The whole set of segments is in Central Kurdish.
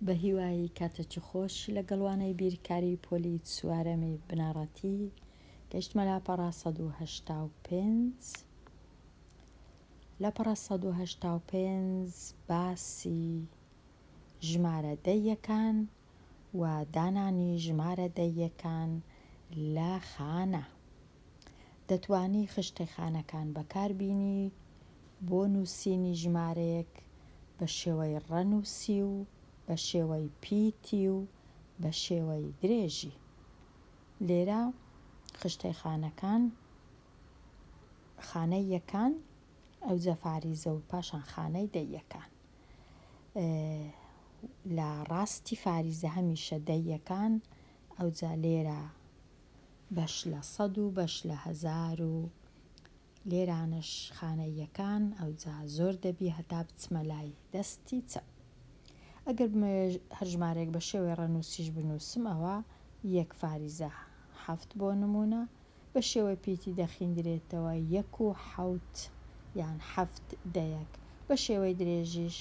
بە هیوایی کاتێکی خۆش لەگەڵوانەی بیرکاری پۆلی سوارەمی بنەڕەتی گەشتمە لاپەڕا 185. لاپەڕا 185 باسی ژمارە دەیەکان و دانانی ژمارە دەیەکان لە خانە. دەتوانی خشتەی خانەکان بەکاربینی بۆ نووسینی ژمارەیەک بە شێوەی ڕەنووسی و بە شێوەی پیتی و بە شێوەی درێژی. لێرە خشتەی خانەکان خانەی یەکان ئەوجە فاریزە و پاشان خانەی دەیەکان. لە ڕاستی فاریزە هەمیشە دەیەکان ئەوجا لێرە بەش لە 100 و بەش لە 1000 و لێرانش خانەی یەکان ئەوجا زۆر دەبی هەتا بچمە لای دەستی چەپ. ئەگەر هەر ژمارەیەک بە شێوەی ڕەنووسیش بنووسم ئەوە 1 فاریزە 7 بۆ نمونە، بە شێوەی پیتی دەخیندرێتەوە 1 و 7 یان 7 دەیەک، بە شێوەی درێژیش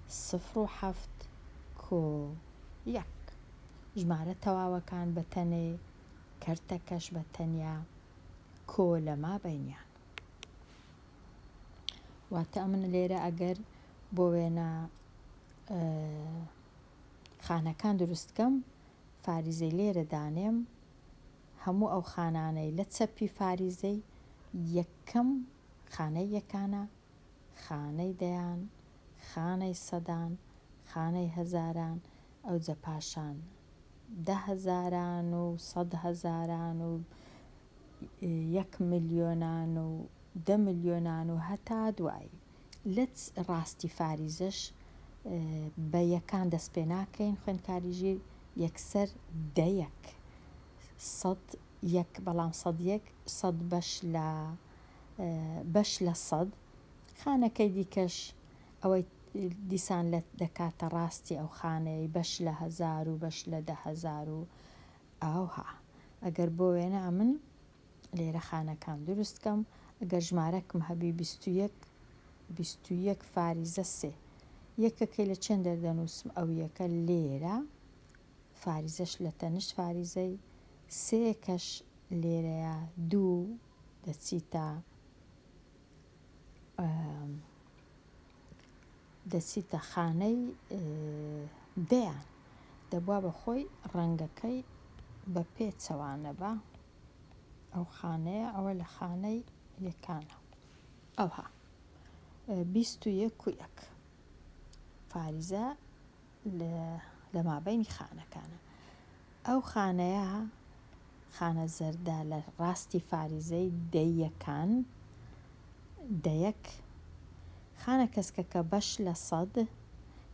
0 و 7 کۆ 1. ژمارە تەواوەکان بە تەنێ، کەرتەکەش بە تەنیا، کۆ لەما بینیان. واتە ئەمن لێرە ئەگەر بۆ وێنە خانەکان دروستکەم فاریزەی لێرە دانێم، هەموو ئەو خانانەی لە چەپی فاریزەی یەکەم خانەی یەکانە، خانەی دەیان، خانەی سەدان، خانەی هەزاران، ئەوجە پاشان 10,000 و 100,000 و 1 ملیۆنان و 10 ملیۆنان و هەتا دوایی. لە ڕاستی فاریزەش بە یەکان دەست پێ ناکەین، خوێندکاریژیر یەکسەر دەیەک 100 1 بەڵام 100 بەش لە 100. خانەکەی دیکەش ئەوەی دیسان لە دەکاتە ڕاستی ئەو خانەی بەش لە 1000 و بەش لە 10,000 و ئاوها. ئەگەر بۆ وێنە من لێرە خانەکان دروستکەم، ئەگەر ژمارەکم هەبی 21 فاریزە 3 یەکەکەی لە چێن دەردەنووسم ئەو یەکە لێرە، فاریزەش لە تەنشت فاریزەی 3کەش لێرەیە 2 دەچیتە خانەی دەیان، دەبوا بە خۆی ڕەنگەکەی بە پێچەوانە بە ئەو خانەیە، ئەوە لە خانەی یەکانە. ئەوها 21 و 1 فاریزە لە مابەینی خانەکانە. ئەو خانەیە خانە زەردە لە ڕاستی فاریزەی دەیەکان، دەیەک، خانە کەسکەکە بەش لە 100،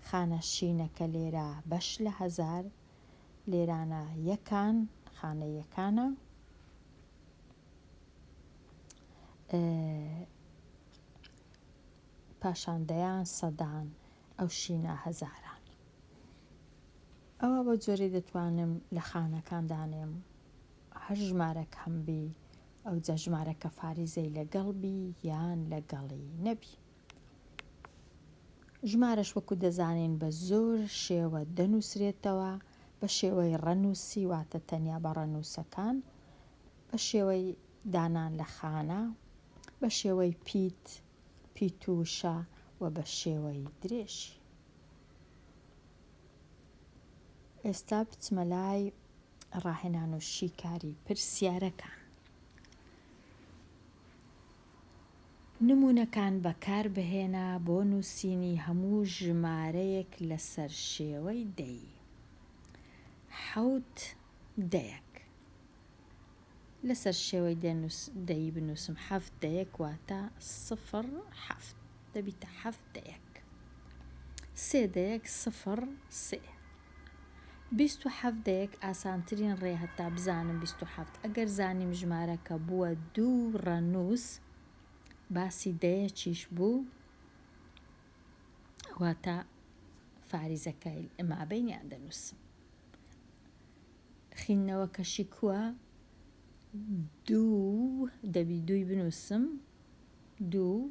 خانە شینەکە لێرە بەش لە 1000، لێرانە یەکان، خانە یەکانە، پاشان دەیان، سەدان، ئەو شینە هەزاران. ئەوە بە جۆرەی دەتوانم لە خانەکان دانێم هەر ژمارەک هەمبی ئەوجە ژمارەکە فاریزەی لەگەڵبی یان لەگەڵی نەبی. ژمارەش وەکو دەزانین بە زۆر شێوە دەنووسرێتەوە، بە شێوەی ڕەنووسی واتە تەنیا بە ڕەنووسەکان، بە شێوەی دانان لە خانە، بە شێوەی پیت و وشە و بە شێوەی درێژی. ئێستا بچمە لای ڕاهێنان و شیکاری پرسیارەکان. نمونەکان بەکاربهێنە بۆ نووسینی هەموو ژمارەیەک لەسەر شێوەی دەی. 7 دەیەک لەسەر شێوەی دەی بنووسم 7 دەیەک واتە 0 7 دەبیتە 7 دەیەک. 3 دەیەک 0 3. 27 دەیەک ئاسانترین ڕێ هەتا بزانم 27. ئەگەر زانیم ژمارەکە بووە 2 ڕەنووس باسی دەیەکیش بوو، واتە فاریزەکەی مابەینیان دەنووسم. خینەوە کەشی کووە 2 دەبی 2 بنووسم 2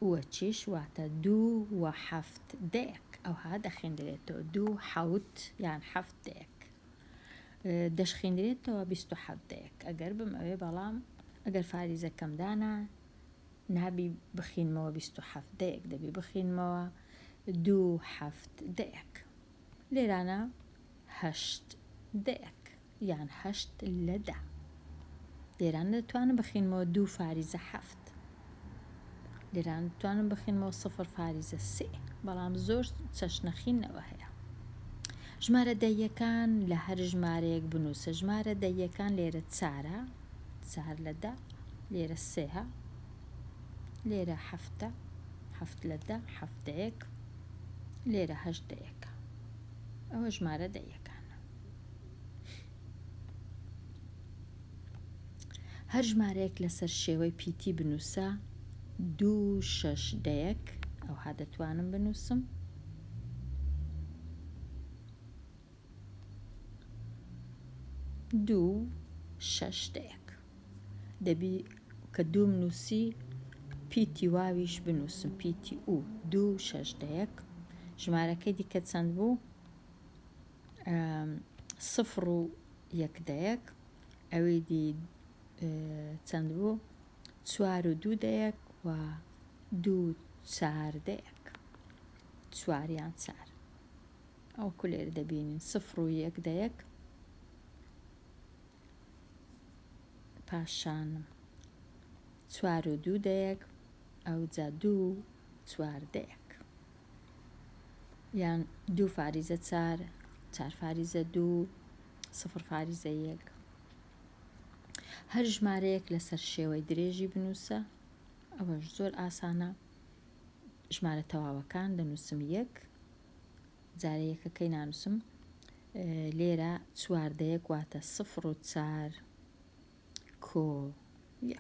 وە چیش واتە 2 و 7 دەیەک ئەوها دەخێندرێتەوە 2 حەوت یان 7 دەیەک دەشخێندرێتەوە 27 دەیەک ئەگەر بمەوێ بەڵام ئەگەر فاریزەکەم دانا نابی بخینمەوە 27 دەیەک دەبی بخینمەوە 2 7 دەیەک لێرانە 8 دەیەک یان 8 لە 10 لێران دەتوانم بخینمەوە 2 فاریزە 7 لێران دەتوانم بخینمەوە 0 فاریزە 3 بەڵام زۆر چەشنەخینەوە هەیە ژمارە دەیەکان لە هەر ژمارەیەک بنووسە ژمارە دەیەکان لێرە 4 4 لە 10 لێرە 3 لێرە 7 7 لە 10 7 دەیەک لێرە 8 دەیەکە ئەوە ژمارە دەیەکانە هەر ژمارەیەک لەسەر شێوەی پیتی بنووسە 2 6 دەیەک ئەوها دەتوانم بنووسم 2 6 دەیەک دەبی کە 2 نووسی پیتی واویش بنووسم پیتی و 2 6 دەیەک ژمارەکەی دیکە چەند بوو 0 و 1 دەیەک ئەوەی دی چەند بوو 4 و 2 دەیەک و 2 4 دەیەک 4 یان 4 ئەو کولێر دەبینین 0 و 1 دەیەک پاشان 4 و 2 دەیەک ئەو جا 2 4 دەیەک یان 2 فاریزە 4 4 فاریزە 2 0 فاریزە 1 هەر ژمارەیەک لەسەر شێوەی درێژی بنووسە ئەوەش زۆر ئاسانە ژمارە تەواوەکان دەنووسم 1 جارە یەکەکەی نانووسم لێرە 4 دەیەک واتە 0 و 4 کۆ 1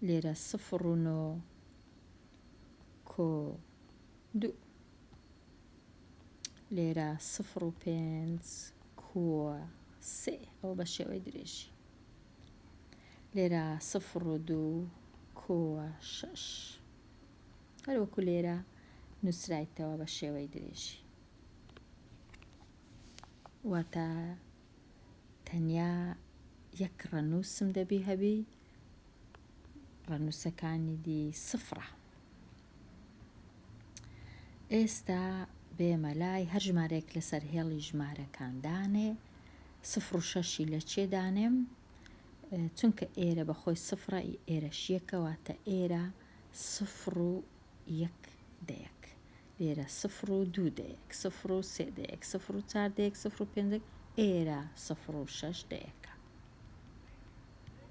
لێرە 0 و 9 کۆ 2 لێرە 0 و 5 کۆ 3 ئەو بە شێوەی درێژی لێرە 0 و 2 کۆ 6 هەروەکو لێرە نووسرایتەوە بە شێوەی درێژی واتە تەنیا یەک ڕەنووسم دەبی هەبی ڕەنووسەکانی دی 0 ئێستا بێمە لای هەر ژمارەیەک لەسەر هێڵی ژمارەکان دانێ 0 و 6 لە چێ دانێم چونکە ئێرە بەخۆی 0 ئێرەش یەکەواتە ئێرە 0 و 1 دەیەک لێرە 0 و 2 دەیەک 0 و 3 دەیەک 0 و 4 دەیەک 0 و 5 ئێرە 0 و 6 دەیەکە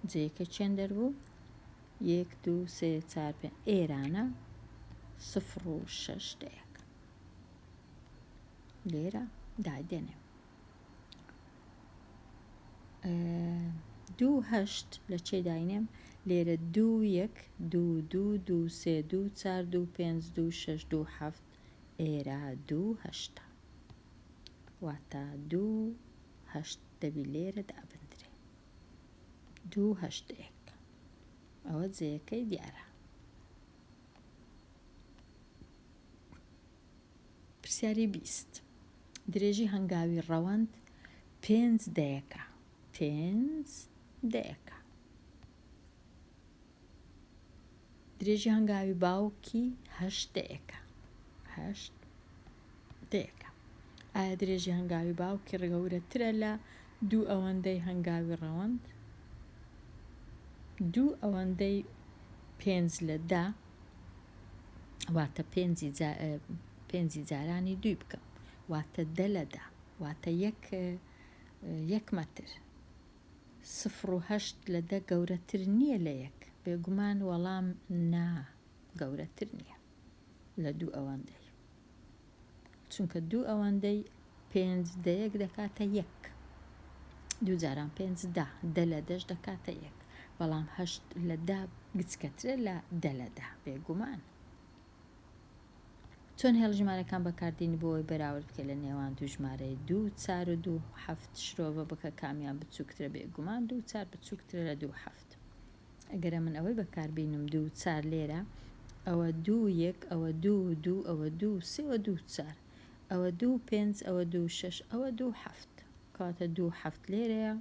جێیەکە چێن دەربوو 1 2 3 4 5 ئێرانە 0 و 6 دەیەک لێرە دادێنێم 2 8 لە چێ داینێم لێرە 2 1 2 2 2 3 2 4 2 5 2 6 2 7 ئێرە 2 8 واتە 2 8 دەبی لێرە دابدرێ 2 8 دەیەک ئەوە جێیەکەی دیارە پرسیاری 20 درێژی هەنگاوی ڕەوەند 5 دەیەکە 5 دەیەکە درێژی هەنگاوی باوکی 8 دەیەکە 8 دەیەکە ئایا درێژی هەنگاوی باوکی ڕگەورەترە لە 2 ئەوەندەی هەنگاوی ڕەوەند 2 ئەوەندەی 5 لە 10 واتە 5 جارانی 2 بکەم واتە 10 لە 10 واتە 1 مەتر 0 و 8 لە 10 گەورەتر نییە لە 1 بێگومان وەڵام نا گەورەتر نییە لە 2 ئەوەندەی چونکە 2 ئەوەندەی 5 دەیەک دەکاتە 1 2 جاران 5 10 10 لە 10 دەکاتە 1 بەڵام 8 لە 10 گچکەترە لە 10 لە 10 بێگومان چۆن هێڵژمارەکان بەکاردێنی بۆ ئەوەی بەراورد بکە لە نێوان دوو ژمارەی 2 4 و 2 7 شرۆڤە بکە کامیان بچووکترە بێگومان 2 4 بچووکترە لە 2 7 ئەگەرە من ئەوەی بەکاربینم 2 4 لێرە ئەوە 2 1 ئەوە 2 2 ئەوە 2 3 ئەوە 2 4 ئەوە 2 5 ئەوە 2 6 ئەوە 2 7 کاتە 2 7 لێرەیە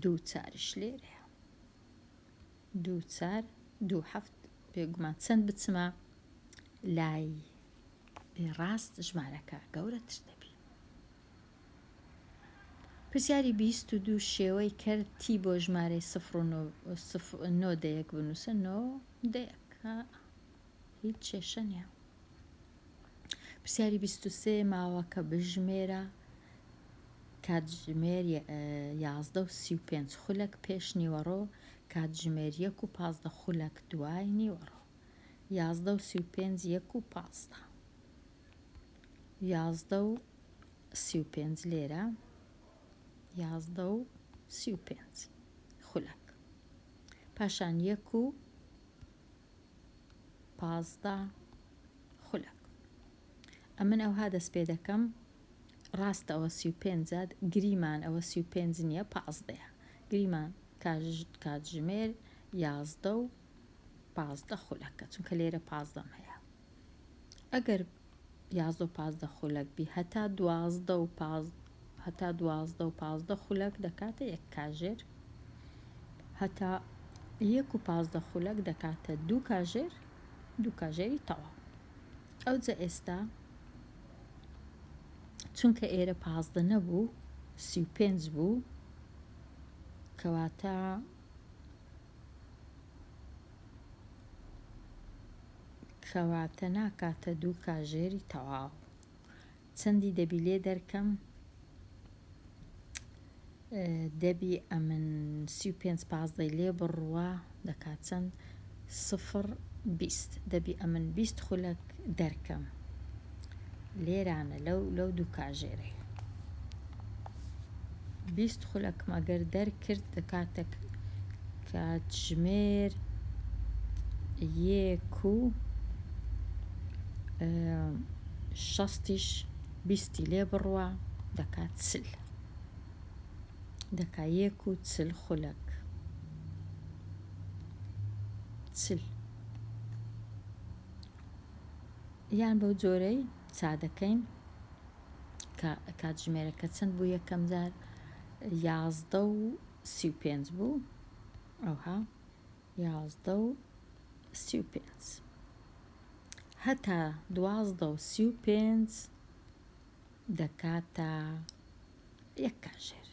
2 4ش لێرەیە 2 4 2 7 بێگومان چەند بچمە لای ڕاست ژمارەکە گەورەتر دەبی. پرسیاری 22 شێوەی کەرتی بۆ ژمارەی 9 دەیەک بنووسە 9 دەیەک هیچ کێشە نییە. پرسیاری 23 ماوەکە بژمێرە کاتژمێر 11 و 35 خولەک پێش نیوەڕۆ کاتژمێر 1 و 15 خولەک دوای نیوەڕۆ 11 و 35 1 و 15 11 و 35 لێرە 11 و 35 خولەک پاشان 1 و 15 خولەک. ئەمن ئەوها دەست پێ دەکەم ڕاستە ئەوە 35 گریمان ئەوە 35 نییە 15ەیە گریمان کاتژمێر 11 و 15 خولەکە چونکە لێرە 15 هەیە. ئەگەر 11 و 15 خولەک بی هەتا 12 و 15 خولەک دەکاتە یەک کاژێر هەتا 1 و 15 خولەک دەکاتە 2 کاژێر 2 کاژێری تەواو. ئەوجە ئێستا چونکە ئێرە 15 نەبوو 35 بوو کەواتە ناکاتە 2 کاژێری تەواو. چەندی دەبی لێ دەرکەم دەبی ئەمن 35 15 لێ بڕوە دەکات چەند 0 20 دەبی ئەمن 20 خولەک دەرکەم لێرانە لەو 2 کاژێرەی 20 خولەکم ئەگەر دەرکرد دەکاتە کاتژمێر 1 و 60 20 لێ بڕوە دەکات 40 دەکا 1 و 40 خولەک 40 یان بەو جۆرەی چادەکەین کاتژمێرەکە چەند بوو یەکەم جار 11 و 35 بوو ئەوها 11 و 35 هەتا 12 و 35 دەکاتە یەک کاژێر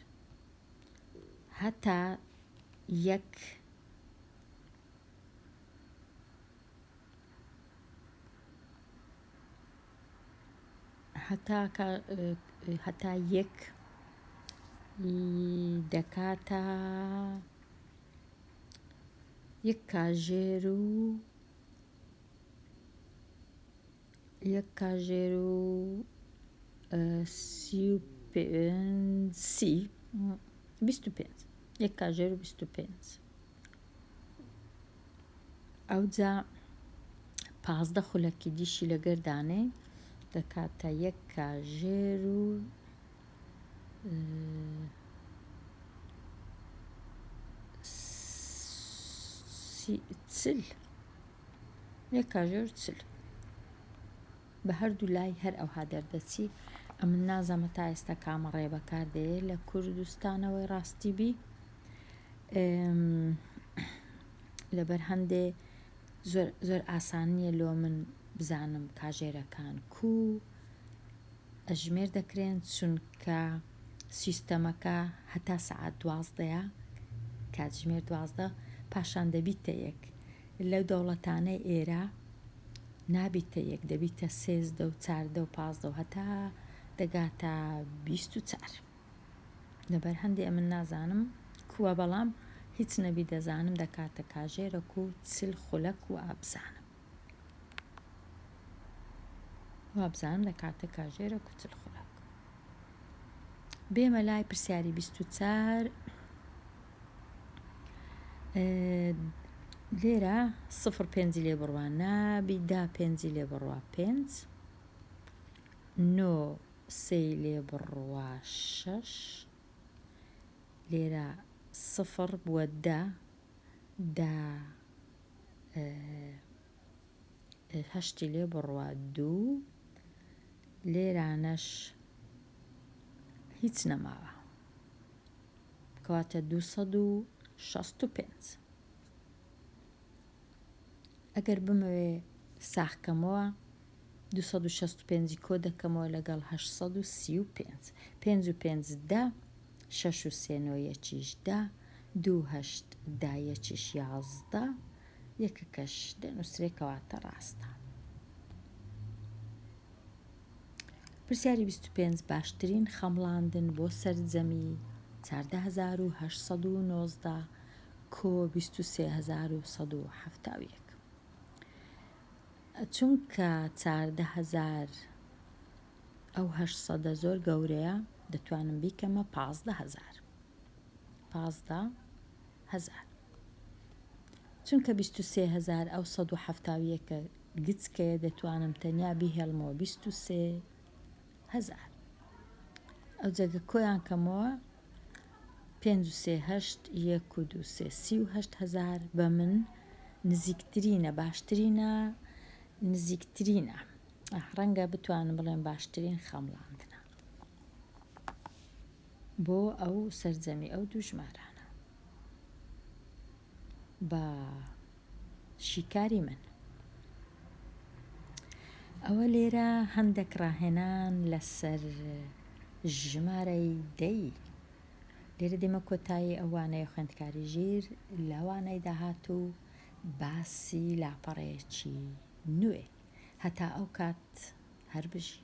هەتا یەک هەتا یەک دەکاتە یەک کاژێر و 25 یەک کاژێر و 25 ئەوجا 15 خولەکی دیشی لەگەردانێ دەکاتە یەک کاژێر و 40 یەک کاژێر و 40 بە هەردوو لای هەر ئەوها دەردەچی. ئەمن نازەمە تا ئێستا کامە ڕێ بەکاردەیە لە کوردستانەوەی ڕاستی بی لەبەر هەندێ زۆر ئاسان نییە لۆ من بزانم کاژێرەکان کو ئەژمێر دەکرێن چونکە سیستەمەکە هەتا سەعات 12ەیە کاتژمێر 12 پاشان دەبیتە یەک لەو دەوڵەتانەی ئێرە نابیتە یەک دەبیتە 13 و 14 و 15 و هەتا دەگاتە 24 لەبەر هەندێ ئەمن نازانم کووە بەڵام هیچ نەبی دەزانم دەکاتە کاژێرەک و 40 خولەک و ئابزانم دەکاتە کاژێرەک و 40 خولەک. بێمە لای پرسیاری 24 لێرە 0.5 لێ بڕوە نابی 10.5 لێ بڕوە 5 9 3 لێ بڕوە 6 لێرە 0 بووە 10 هەشتی لێ بڕوا 2 لێرانەش هیچ نەماوە کەواتە 265. ئەگەر بمەوێ ساخکەمەوە 265 کۆ دەکەمەوە لەگەڵ 835 5 و 5 10 6 و 3 یەکیش 10 2 8 10 یەکیش 11 یەکەکەش دەنووسرێ کەواتە ڕاستە. پرسیاری 25 باشترین خەمڵاندن بۆ سەرجەمی 14819 کۆ 23171. چونکە 14000 ئەو 800 زۆر گەورەیە دەتوانم بیکەمە 15000. چونکە 23000 ئەو 171 گچکەیە دەتوانم تەنیا بیهێڵمەوە 23000. ئەو جەگە کۆیان کەمەوە 5 و 3 8 1 و 2 3 38000 بە من نزیکترینە نزیکترینە ڕەنگە بتوانم بڵێم باشترین خەمڵاندنە بۆ ئەو سەرجەمی ئەو دوو ژمارانە بە شیکاری من. ئەوە لێرە هەندێک ڕاهێنان لەسەر ژمارەی 10 لێرە دێمە کۆتایی ئەوانەیە خوێندکاری ژیر لەوانەی داهاتوو باسی لاپەڕەیەکی نوێ هەتا ئەو کات هەر بژی.